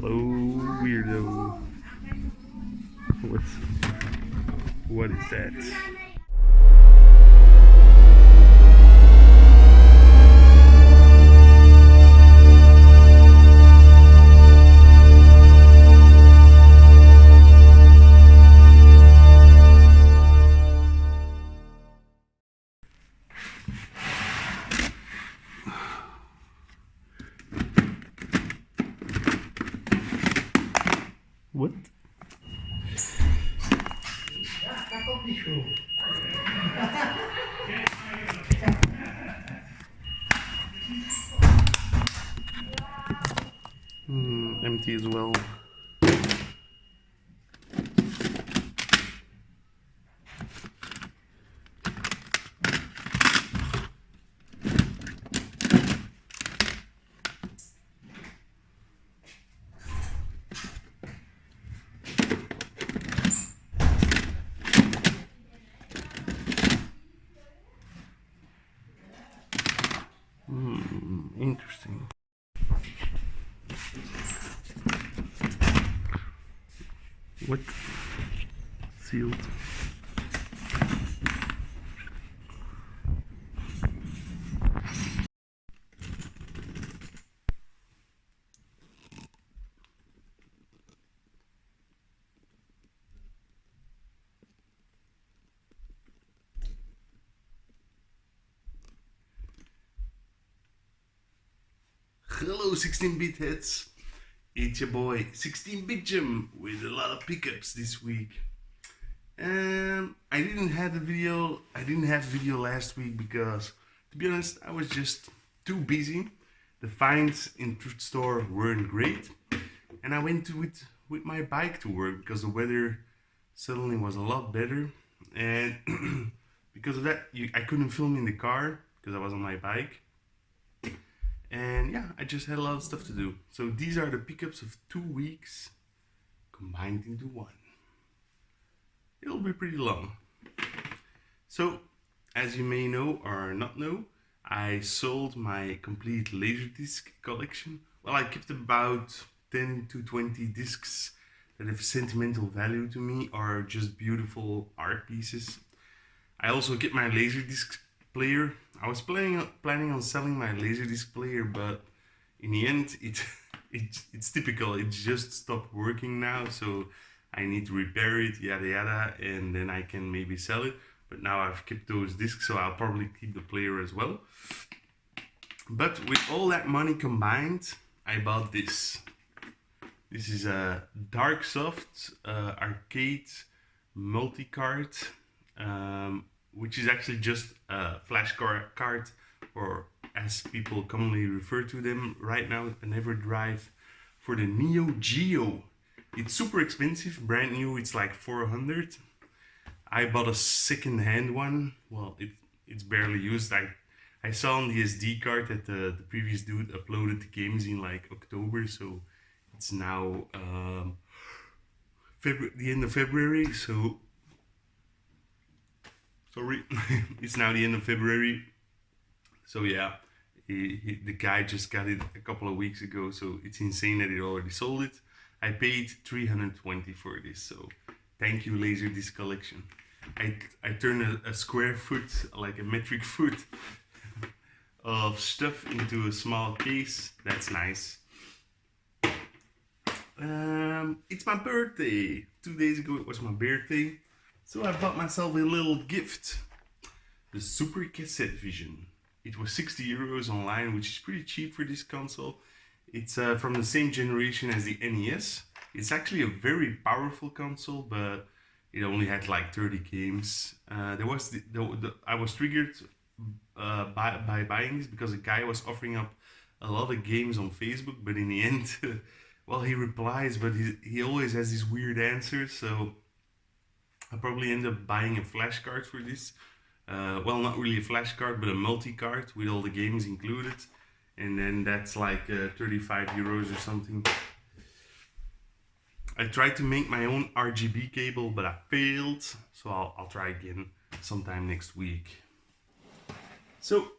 Hello, weirdo. What is that? What? Ja, daar komt die schroef. Empty as well. Interesting. What? Sealed. Hello 16-bit heads, it's your boy 16-bit Jim with a lot of pickups this week. I didn't have a video last week because, to be honest, I was just too busy. The finds in Thrift store weren't great, and I went with my bike to work because the weather suddenly was a lot better, and because of that I couldn't film in the car because I was on my bike. And yeah, I just had a lot of stuff to do. So these are the pickups of 2 weeks combined into one. It'll be pretty long. So, as you may know or not know, I sold my complete Laserdisc collection. Well, I kept about 10 to 20 discs that have sentimental value to me or just beautiful art pieces. I also kept my Laserdisc player. I was planning on selling my Laserdisc player, but in the end it's typical. It just stopped working now, so I need to repair it, yada yada, and then I can maybe sell it. But now I've kept those discs, so I'll probably keep the player as well. But with all that money combined, I bought this. This is a Dark Soft arcade multi-card, which is actually just a flash card, or as people commonly refer to them right now, an EverDrive for the Neo Geo. It's super expensive, brand new, it's like 400. I bought a second-hand one. Well, it's barely used. I saw on the SD card that the previous dude uploaded the games in like October, so it's now the end of February, so sorry, it's now the end of February. So yeah, the guy just got it a couple of weeks ago, so it's insane that he already sold it. I paid 320 for this, so thank you Laserdisc collection. I turned a square foot, like a metric foot of stuff into a small case. That's nice. It's my birthday. 2 days ago it was my birthday. So I bought myself a little gift, the Super Cassette Vision. It was 60 euros online, which is pretty cheap for this console. It's from the same generation as the NES. It's actually a very powerful console, but it only had like 30 games. I was triggered by buying this because a guy was offering up a lot of games on Facebook, but in the end, well, he replies, but he always has these weird answers, so I'll probably end up buying a flash card for this. Well, not really a flash card, but a multi-card with all the games included. And then that's like 35 euros or something. I tried to make my own RGB cable, but I failed. So I'll try again sometime next week. So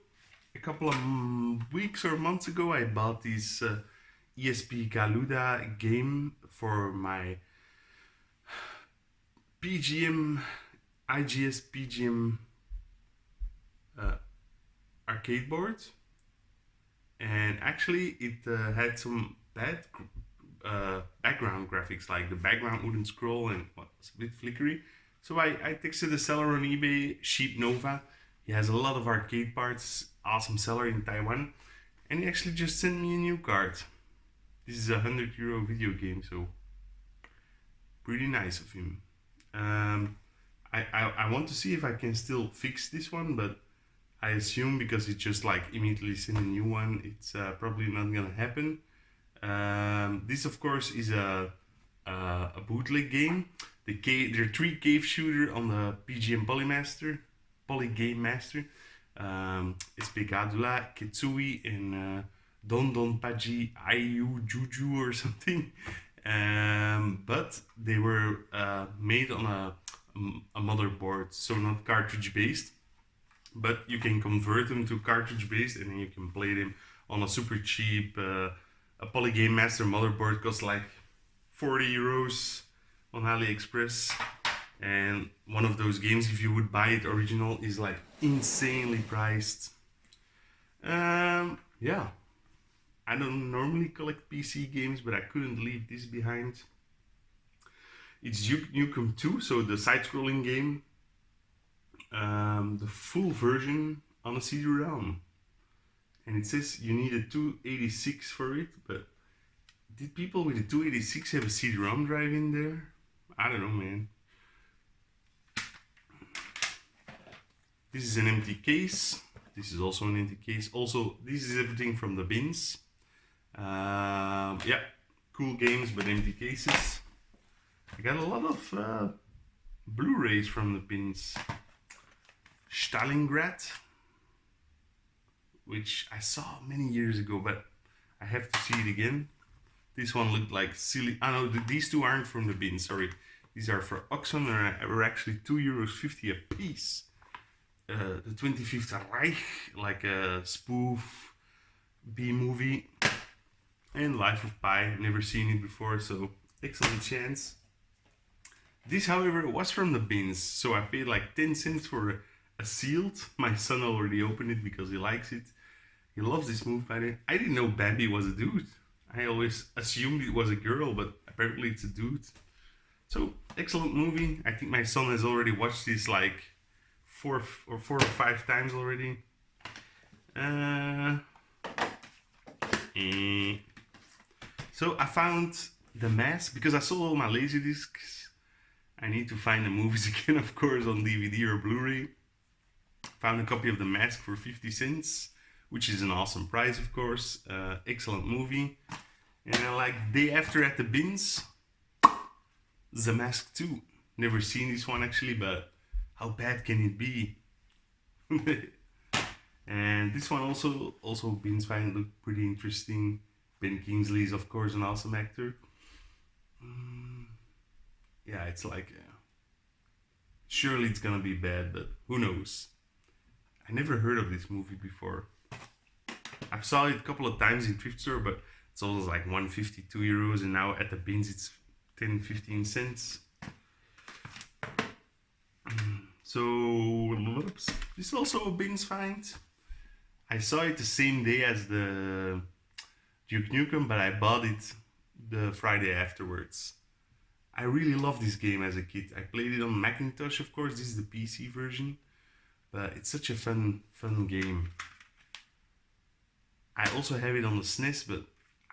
a couple of weeks or months ago, I bought these ESP Galuda game for my PGM, IGS PGM arcade board, and actually it had some bad background graphics, like the background wouldn't scroll and was a bit flickery. So I texted the seller on eBay, Sheep Nova. He has a lot of arcade parts, awesome seller in Taiwan, and he actually just sent me a new card. This is a €100 video game, so pretty nice of him. I want to see if I can still fix this one, but I assume because it just like immediately sent a new one, it's probably not gonna happen. This of course is a bootleg game. The 3 cave shooter on the PGM Polygame Master. ESP Galuda, Ketsui, and Don Don Paji Ayu Juju or something. But they were made on a motherboard, so not cartridge based. But you can convert them to cartridge based, and then you can play them on a super cheap a Polygame Master motherboard. Costs like €40 on AliExpress, and one of those games, if you would buy it original, is like insanely priced. Yeah, I don't normally collect PC games, but I couldn't leave this behind. It's Newcomb II, so the side-scrolling game, the full version on a CD-ROM, and it says you need a 286 for it, but did people with a 286 have a CD-ROM drive in there? I don't know, man. This is an empty case. This is also an empty case. Also, this is everything from the bins. Yeah, cool games, but empty cases. I got a lot of Blu-rays from the bins. Stalingrad, which I saw many years ago, but I have to see it again. This one looked like silly. Ah no, these two aren't from the bin, sorry. These are for Oxon, and were actually €2.50 a piece. The 25th Reich, like a spoof B-movie. And Life of Pi, never seen it before, so excellent chance. This, however, was from the bins, so I paid like 10 cents for a sealed. My son already opened it because he likes it. He loves this movie. I didn't know Bambi was a dude. I always assumed it was a girl, but apparently it's a dude. So, excellent movie. I think my son has already watched this like four or five times already. So I found The Mask, because I sold all my Laserdiscs. I need to find the movies again, of course, on DVD or Blu-ray. Found a copy of The Mask for 50 cents, which is an awesome price, of course. Excellent movie. And then, like, day after at the bins, The Mask 2. Never seen this one actually, but how bad can it be? And this one also bins fine, looked pretty interesting. Ben Kingsley is of course an awesome actor. Yeah, it's like, surely it's gonna be bad, but who knows? I never heard of this movie before. I saw it a couple of times in Thrift store, but it's always like €1.52, and now at the bins it's 10-15 cents. So this is also a bins find. I saw it the same day as the Duke Nukem, but I bought it the Friday afterwards. I really loved this game as a kid. I played it on Macintosh, of course. This is the PC version, but it's such a fun game. I also have it on the SNES, but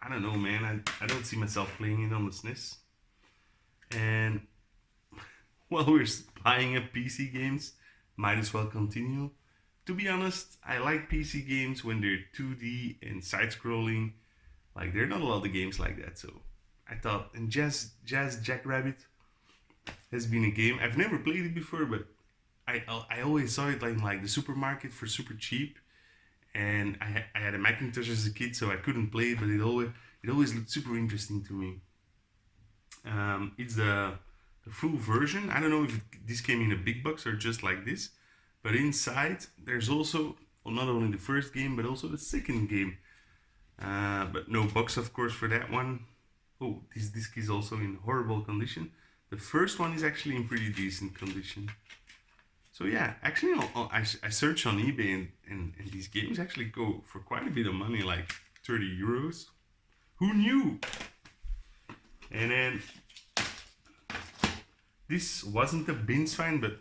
I don't know, man. I don't see myself playing it on the SNES. And while we're buying up PC games, might as well continue. To be honest, I like PC games when they're 2D and side-scrolling. Like, there are not a lot of games like that, so I thought, and Jazz Jackrabbit has been a game. I've never played it before, but I always saw it in like the supermarket for super cheap. And I had a Macintosh as a kid, so I couldn't play it, but it always looked super interesting to me. It's the full version. I don't know if this came in a big box or just like this, but inside there's also, well, not only the first game, but also the second game. but no box of course for that one. Oh, this disc is also in horrible condition. The first one is actually in pretty decent condition. So yeah, actually I searched on eBay and these games actually go for quite a bit of money, like 30 euros. Who knew? And then this wasn't a bins find, but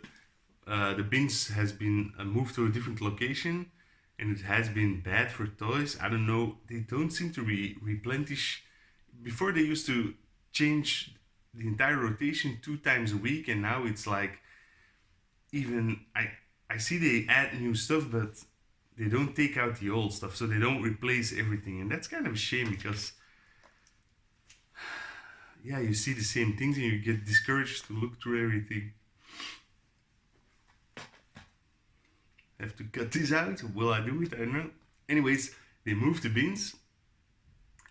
the bins has been moved to a different location, and it has been bad for toys. I don't know, they don't seem to replenish. Before they used to change the entire rotation 2 times a week, and now it's like, even I see they add new stuff, but they don't take out the old stuff, so they don't replace everything, and that's kind of a shame because yeah, you see the same things and you get discouraged to look through everything. I have to cut this out. Will I do it? I don't know. Anyways, they moved the bins,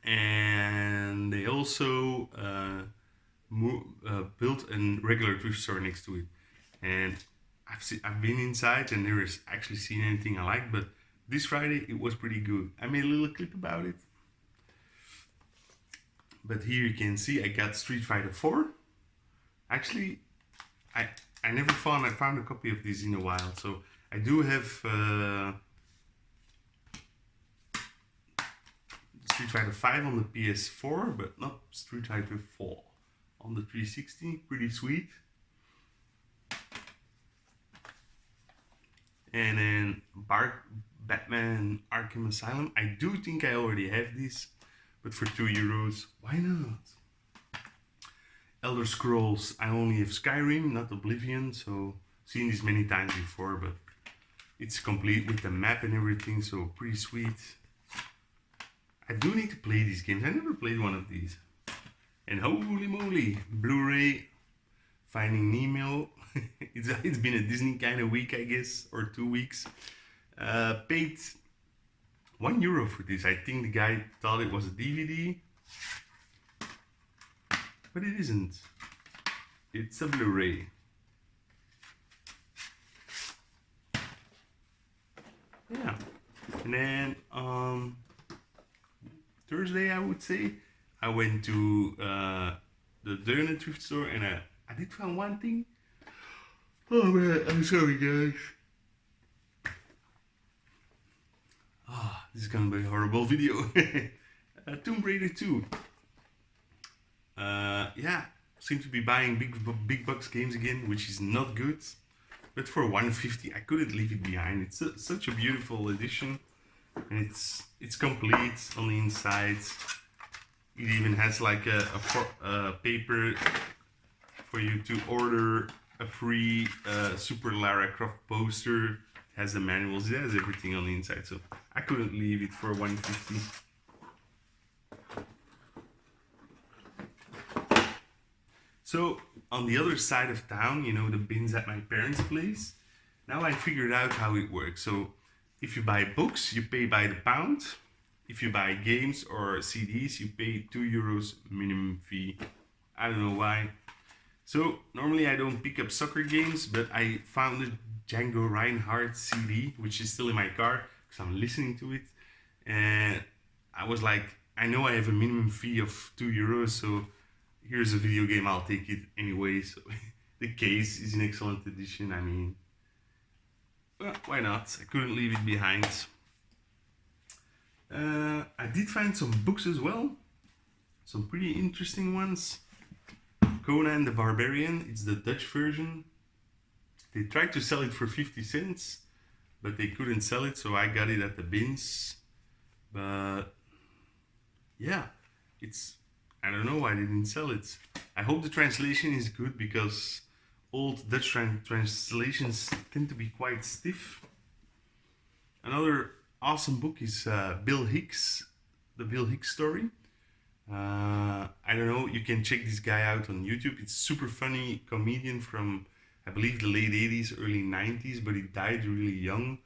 and they also built a regular thrift store next to it. And I've been inside and never actually seen anything I like, but this Friday it was pretty good. I made a little clip about it. But here you can see I got Street Fighter 4. Actually, I never found a copy of this in a while, so I do have Street Fighter 5 on the PS4, but not Street Fighter 4 on the 360. Pretty sweet. And then Batman Arkham Asylum. I do think I already have this, but for 2 euros, why not? Elder Scrolls, I only have Skyrim, not Oblivion, so seen this many times before, but it's complete with the map and everything, so pretty sweet. I do need to play these games. I never played one of these. And holy moly, Blu-ray, Finding Nemo. It's been a Disney kind of week, I guess, or 2 weeks. Paid €1 for this. I think the guy thought it was a DVD, but it isn't. It's a Blu-ray. Yeah. And then Thursday, I would say, I went to the Donut Thrift store, and I did find one thing. Oh man, I'm sorry guys. This is gonna be a horrible video. Tomb Raider 2. Yeah, seem to be buying big box games again, which is not good. But for 150, I couldn't leave it behind. It's such a beautiful edition, and it's complete on the inside. It even has like a paper for you to order a free Super Lara Croft poster. It has the manuals, it has everything on the inside, so I couldn't leave it for 150. So on the other side of town, you know, the bins at my parents' place, now I figured out how it works. So if you buy books, you pay by the pound. If you buy games or CDs, you pay €2 minimum fee. I don't know why. So normally I don't pick up soccer games, but I found a Django Reinhardt CD, which is still in my car because I'm listening to it. And I was like, I know I have a minimum fee of €2, so here's a video game, I'll take it anyway. So the case is in excellent condition. I mean, well, why not? I couldn't leave it behind. I did find some books as well, some pretty interesting ones. Conan the Barbarian, it's the Dutch version. They tried to sell it for 50 cents, but they couldn't sell it, so I got it at the bins. But yeah, I don't know why they didn't sell it. I hope the translation is good, because old Dutch translations tend to be quite stiff. Another awesome book is Bill Hicks, the Bill Hicks story. I don't know, you can check this guy out on YouTube. It's super funny comedian from, I believe, the late 80s, early 90s, but he died really young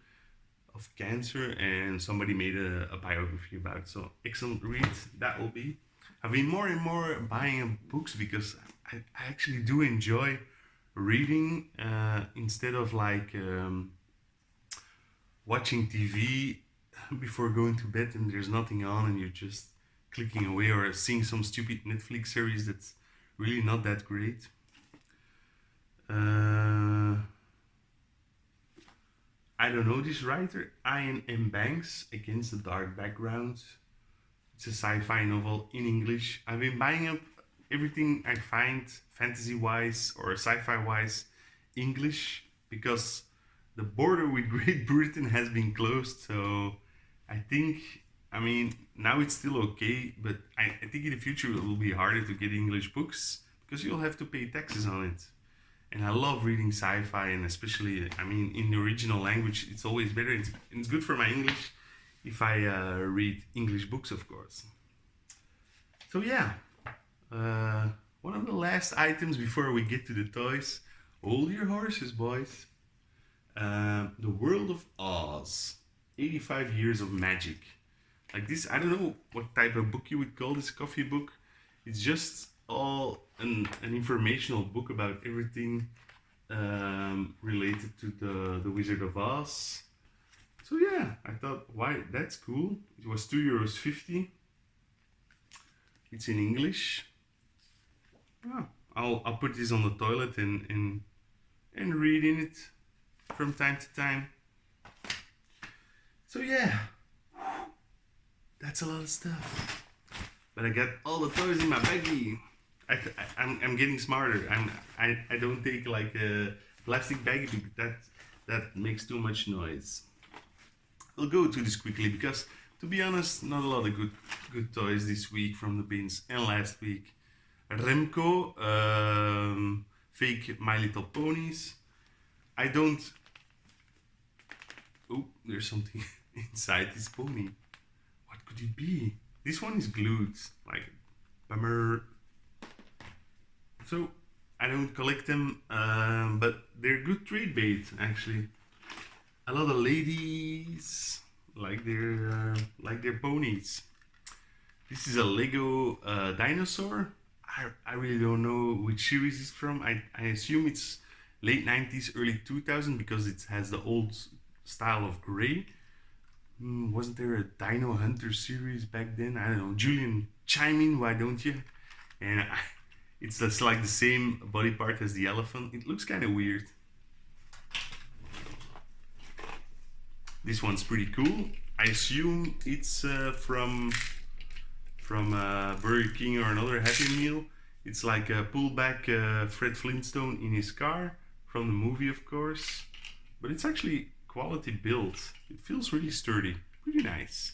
of cancer, and somebody made a biography about it. So excellent read that will be. I've been more and more buying books because I actually do enjoy reading instead of like watching TV. before going to bed and there's nothing on and you're just clicking away or seeing some stupid Netflix series that's really not that great. I don't know this writer, Ian M. Banks, Against the Dark Background. It's a sci-fi novel in English. I've been buying up everything I find fantasy-wise or sci-fi-wise English because the border with Great Britain has been closed, so I think, I mean, now it's still okay, but I think in the future it will be harder to get English books because you'll have to pay taxes on it. And I love reading sci-fi, and especially, I mean, in the original language, it's always better. It's good for my English if I read English books, of course. So yeah, one of the last items before we get to the toys. Hold your horses, boys. The World of Oz, 85 Years of Magic. Like this, I don't know what type of book you would call this, coffee book. It's just all an informational book about everything related to the Wizard of Oz. So yeah, I thought, why, that's cool. It was €2.50. It's in English. Oh, I'll put this on the toilet and read in it from time to time. So yeah, that's a lot of stuff. But I got all the toys in my baggie. I'm getting smarter. I don't take like a plastic baggie because that makes too much noise. I'll go through this quickly because, to be honest, not a lot of good toys this week from the bins and last week. Remco, fake My Little Ponies. I don't. Oh, there's something inside this pony. What could it be? This one is glued. Like, bummer. So I don't collect them, but they're good trade bait actually. A lot of ladies like their ponies. This is a Lego Dinosaur. I really don't know which series it's from. I assume it's late 90s, early 2000 because it has the old style of gray. Wasn't there a Dino Hunter series back then? I don't know. Julian, chime in, why don't you? And it's just like the same body part as the elephant. It looks kind of weird. This one's pretty cool. I assume it's from Burger King or another Happy Meal. It's like a pullback Fred Flintstone in his car from the movie, of course. But it's actually quality built. It feels really sturdy. Pretty nice.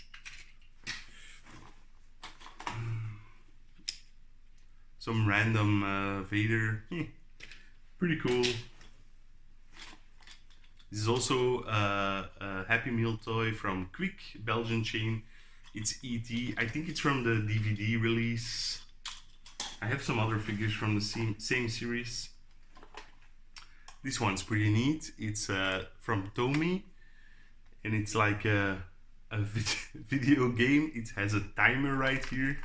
Some random Vader. Pretty cool. This is also a Happy Meal toy from Quick, Belgian chain. It's E.T. I think it's from the DVD release. I have some other figures from the same series. This one's pretty neat. It's from Tomi, and it's like a video game. It has a timer right here.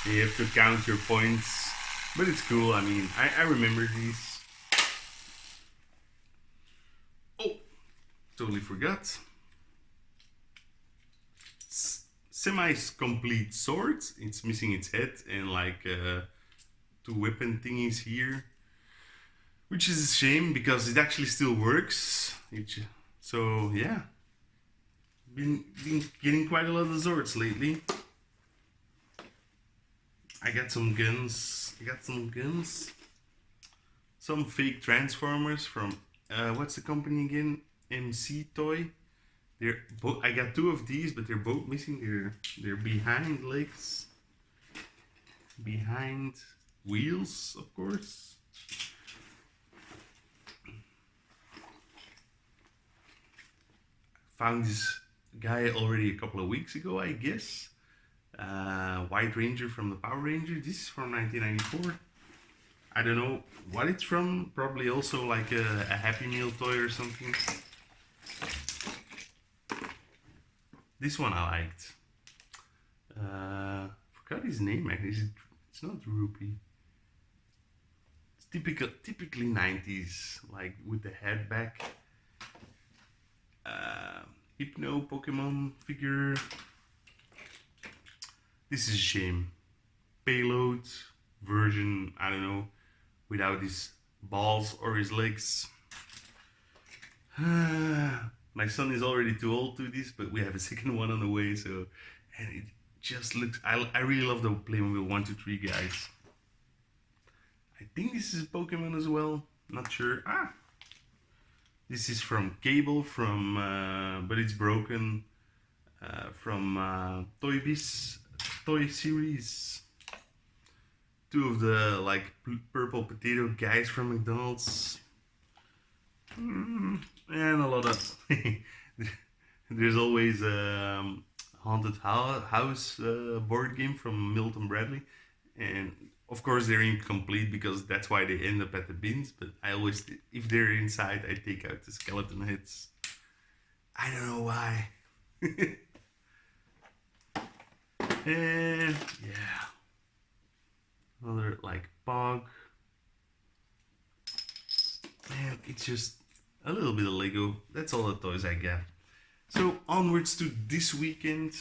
You have to count your points, but it's cool. I mean, I remember these. Oh, totally forgot. Semi-complete sword. It's missing its head and like 2 weapon thingies here, which is a shame because it actually still works. So yeah, been getting quite a lot of swords lately. I got some guns. Some fake Transformers from what's the company again? MC Toy. I got 2 of these, but they're both missing their behind legs, behind wheels, of course. Found this guy already a couple of weeks ago, I guess. White Ranger from the Power Ranger. This is from 1994. I don't know what it's from. Probably also like a Happy Meal toy or something. This one I liked. Forgot his name actually. It's not Rupee. It's typically 90s, like with the head back. Hypno Pokemon figure. This is a shame. Payload version, I don't know, without his balls or his legs. My son is already too old to this, but we have a second one on the way, so, and it just looks, I really love the Playmobil 1, 2, 3 guys. I think this is Pokemon as well, not sure. This is from Cable, but it's broken, from Toy Biz Toy Series. Two of the like purple potato guys from McDonald's. And a lot of there's always a haunted house board game from Milton Bradley, and of course they're incomplete because that's why they end up at the bins. But I always, if they're inside, I take out the skeleton heads. I don't know why. And yeah, another like Pog. Man, it's just a little bit of Lego. That's all the toys I got. So onwards to this weekend.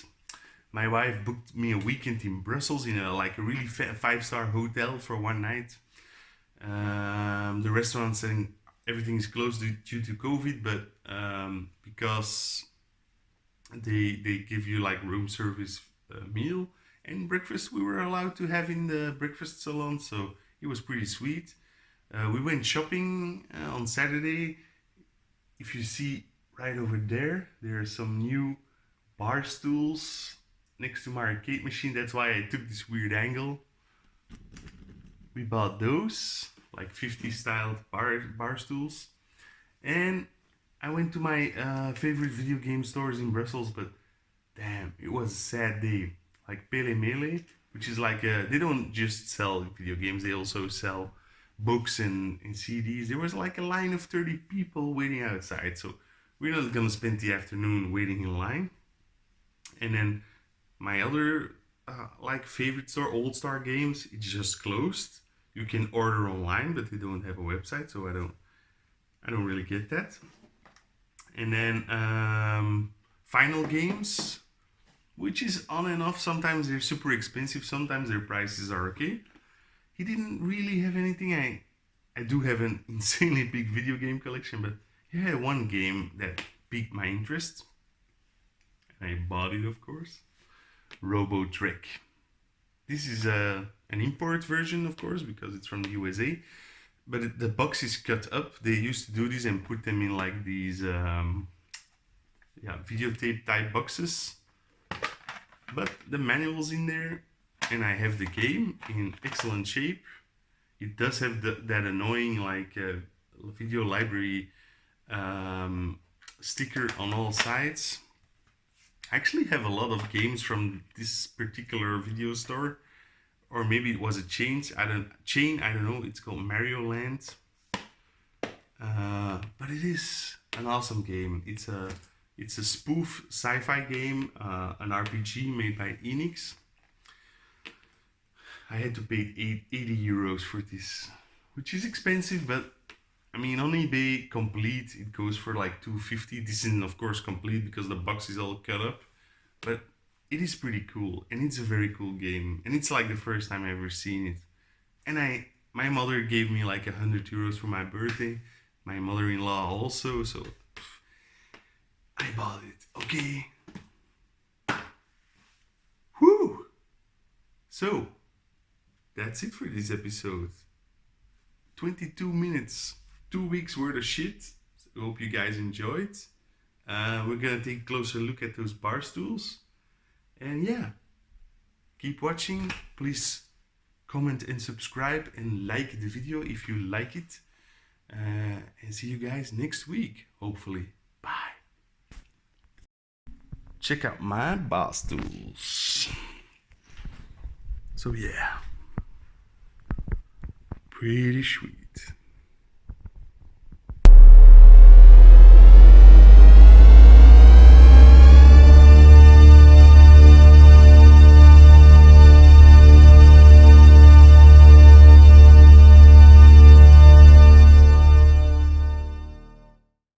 My wife booked me a weekend in Brussels in a really 5-star hotel for one night. The restaurant saying everything is closed due to COVID, but because they give you like room service meal and breakfast, we were allowed to have in the breakfast salon, so it was pretty sweet. We went shopping on Saturday. If you see right over there, there are some new bar stools next to my arcade machine. That's why I took this weird angle. We bought those, like 50 style bar stools. And I went to my favorite video game stores in Brussels, but damn, it was a sad day. Like Pele Mele, which is like they don't just sell video games, they also sell books and CDs. There was like a line of 30 people waiting outside, so we're not gonna spend the afternoon waiting in line. And then my other like favorite store, Old Star Games, it's just closed. You can order online, but they don't have a website, so I don't really get that. And then Final Games, which is on and off. Sometimes they're super expensive, sometimes their prices are okay. He didn't really have anything. I do have an insanely big video game collection, but he had one game that piqued my interest. And I bought it, of course. Robo Trek. This is an import version, of course, because it's from the USA. But the box is cut up. They used to do this and put them in like these videotape type boxes. But the manual's in there, and I have the game in excellent shape. It does have that annoying like video library sticker on all sides. I actually have a lot of games from this particular video store, or maybe it was a chain. I don't know. It's called Mario Land, but it is an awesome game. It's a spoof sci-fi game, an RPG made by Enix. I had to pay 80 euros for this, which is expensive, but I mean on eBay complete it goes for like 250. This isn't of course complete because the box is all cut up, but it is pretty cool, and it's a very cool game, and it's like the first time I ever seen it. And my mother gave me like 100 euros for my birthday, my mother-in-law also, so I bought it. Okay. Whew. So that's it for this episode. 22 minutes, 2 weeks worth of shit. So hope you guys enjoyed. We're gonna take a closer look at those bar stools. And yeah, keep watching. Please comment and subscribe and like the video if you like it. And see you guys next week, hopefully. Bye. Check out my bar stools. So yeah, pretty sweet.